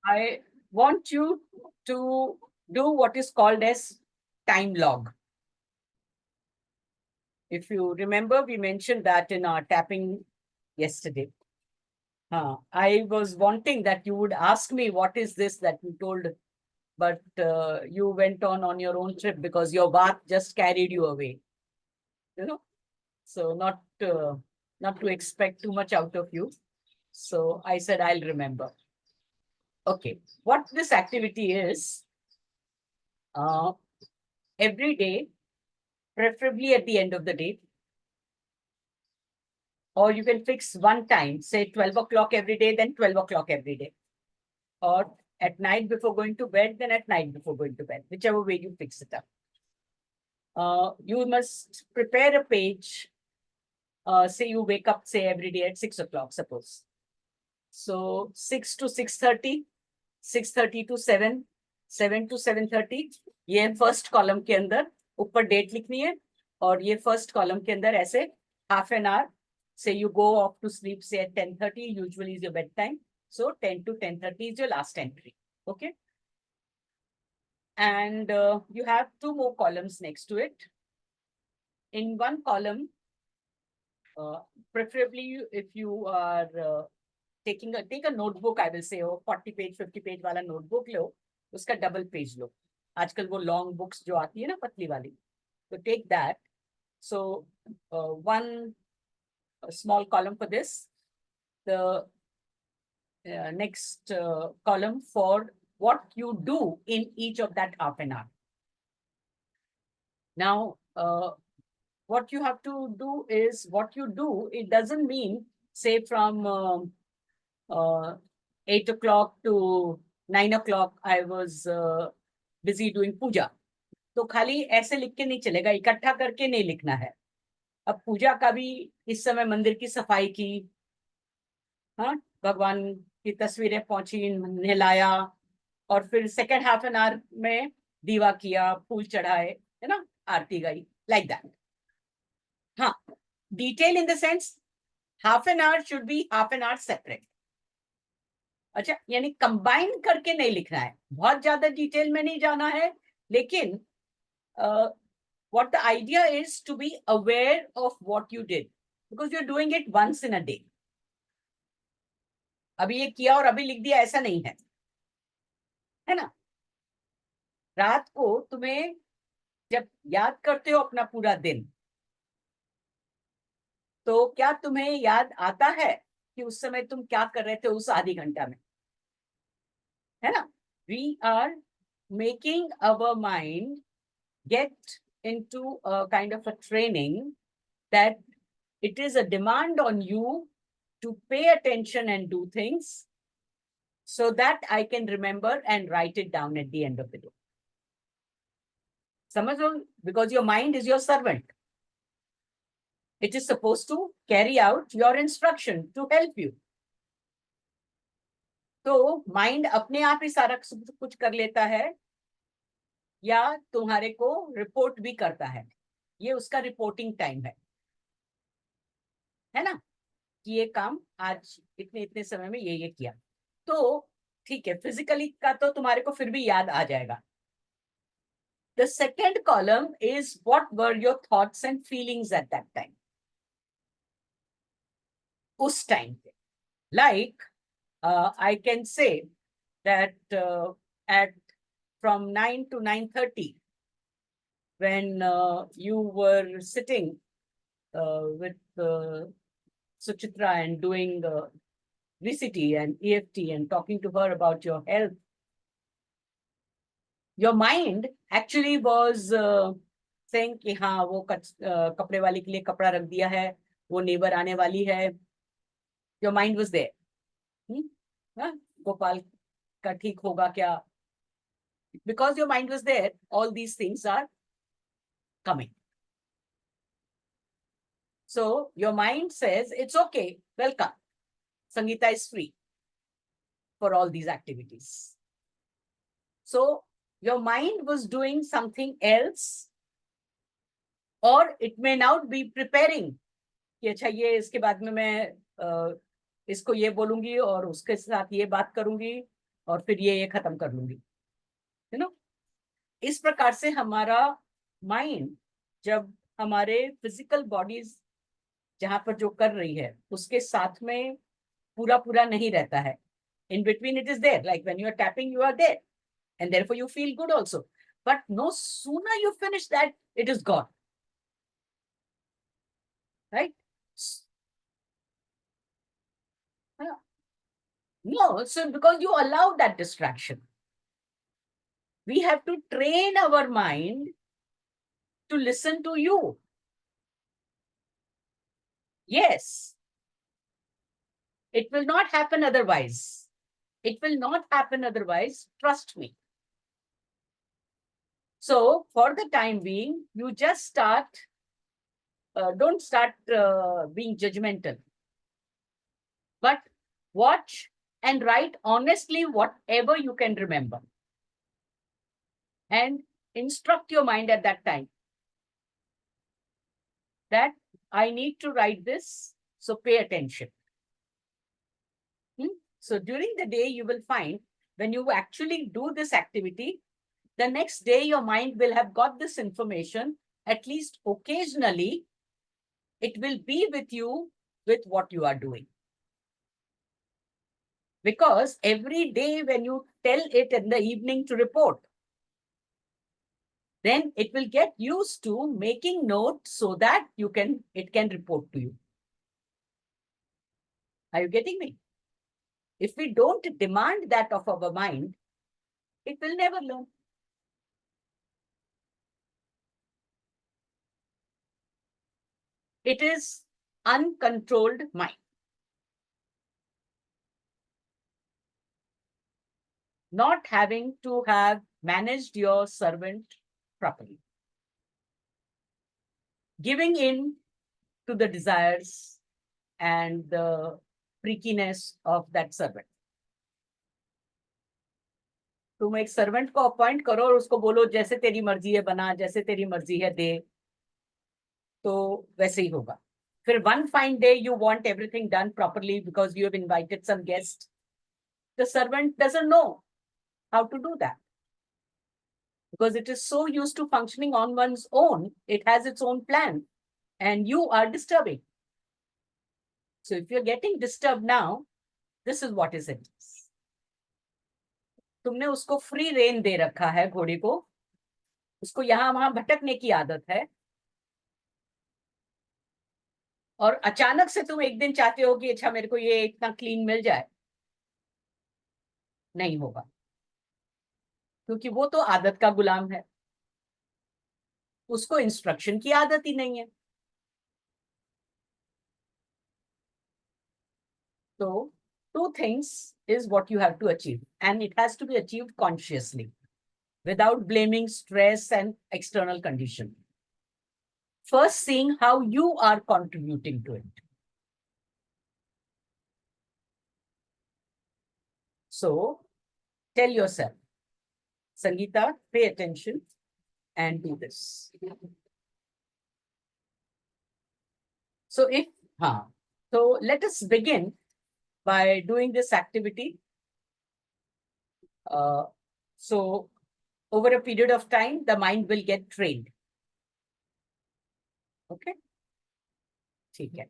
I want you to do what is called as time log. If you remember, we mentioned that in our tapping yesterday. I was wanting that you would ask me what is this that you told, but you went on your own trip because your bath just carried you away. So not to expect too much out of you. So I said I'll remember. Okay, what this activity is, every day, preferably at the end of the day, or you can fix one time, say 12 o'clock every day, then 12 o'clock every day, or at night before going to bed, then at night before going to bed, whichever way you fix it up. You must prepare a page. Say you wake up, say every day at 6 o'clock, suppose. So 6 to 6:30, 6:30 to 7, 7 to 7:30, ये first column के अंदर ऊपर date लिखनी है, और ये first column के अंदर ऐसे half an hour. Say you go off to sleep, say at 10:30, usually is your bedtime. So 10 to 10:30 is your last entry. Okay. And you have two more columns next to it. In one column, preferably if you are take a notebook, I will say, 40 page, 50 page वाला notebook लो, उसका double page लो. आजकल वो long books जो आती है ना पतली वाली, तो take that. So one small column for this, the next column for what you do in each of that half an hour. Now, what you have to do is what you do. It doesn't mean, say, from 8 o'clock to 9 o'clock, I was busy doing puja. तो खाली ऐसे लिख के नहीं चलेगा, इकट्ठा करके नहीं लिखना है. अब पूजा का भी इस समय मंदिर की सफाई की, हाँ, भगवान की तस्वीरें पहुंची, नहलाया, और फिर सेकेंड हाफ एन आवर में दीवा किया, फूल चढ़ाए, है ना, आरती गाई, लाइक दैट. हाँ, detail in the sense half an hour should be half an hour separate. अच्छा, यानी कंबाइन करके नहीं लिखना है, बहुत ज्यादा डिटेल में नहीं जाना है, लेकिन what the idea is to be aware of what you did, because you're doing it once in a day. अभी ये किया और अभी लिख दिया ऐसा नहीं है ना. रात को तुम्हें जब याद करते हो अपना पूरा दिन, तो क्या तुम्हें याद आता है कि उस समय तुम क्या कर रहे थे उस आधी घंटा में, है ना. We are making our mind get into a kind of a training that it is a demand on you to pay attention and do things so that I can remember and write it down at the end of the day. समझो, because your mind is your servant. It is supposed to carry out your instruction to help you. तो mind अपने आप ही सारा कुछ कर लेता है, या तुम्हारे को रिपोर्ट भी करता है. ये उसका रिपोर्टिंग टाइम है ना, कि ये काम आज इतने इतने समय में ये किया. तो ठीक है, फिजिकली का तो तुम्हारे को फिर भी याद आ जाएगा. The second column is what were your thoughts and feelings at that time. उस टाइम पे, like I can say that at from 9 to 9:30, when you were sitting with Suchitra and doing VCT and EFT and talking to her about your health, your mind actually was saying कि हाँ, वो कपड़े वाली के लिए कपड़ा रख दिया है, वो नेबर आने वाली है. Your mind was there. Gopal का ठीक होगा क्या? Because your mind was there, all these things are coming. So your mind says, it's okay, welcome. Sangeeta is free for all these activities. So your mind was doing something else, or it may now be preparing कि अच्छा ये इसके बाद में मैं इसको ये बोलूंगी और उसके साथ ये बात करूंगी और फिर ये खत्म कर लूंगी, यू नो। इस प्रकार से हमारा माइंड जब हमारे फिजिकल बॉडीज जहां पर जो कर रही है उसके साथ में पूरा पूरा नहीं रहता है. In between it is there, like when you are tapping you are there, and therefore you feel good also, but no sooner you finish that it is gone, right? No, so because you allow that distraction, we have to train our mind to listen to you. Yes, it will not happen otherwise. It will not happen otherwise, trust me. So for the time being, you just start, don't start being judgmental, but watch and write honestly whatever you can remember. And instruct your mind at that time that I need to write this, so pay attention. So during the day, you will find when you actually do this activity, the next day your mind will have got this information, at least occasionally, it will be with you with what you are doing. Because every day when you tell it in the evening to report, then it will get used to making notes so that it can report to you. Are you getting me? If we don't demand that of our mind, it will never learn. It is uncontrolled mind. Not having to have managed your servant properly. Giving in to the desires and the freakiness of that servant. तुम एक servant को appoint करो और उसको बोलो जैसे तेरी मर्जी है बना, जैसे तेरी मर्जी है दे, तो वैसे ही होगा. फिर one fine day you want everything done properly because you have invited some guest. The servant doesn't know how to do that because it is so used to functioning on one's own. It has its own plan and you are disturbing. So if you're getting disturbed now, this is what is it. तुमने उसको free rein दे रखा है घोड़े को, उसको यहां वहां भटकने की आदत है, और अचानक से तुम एक दिन चाहते हो कि अच्छा मेरे को ये इतना क्लीन मिल जाए, नहीं होगा, क्योंकि वो तो आदत का गुलाम है, उसको इंस्ट्रक्शन की आदत ही नहीं है. So two things is what you have to achieve, and it has to be achieved consciously without blaming stress and external condition. First, seeing how you are contributing to it. So tell yourself, Sangeeta, pay attention and do this. So let us begin by doing this activity. So over a period of time, the mind will get trained. Okay? ठीक है.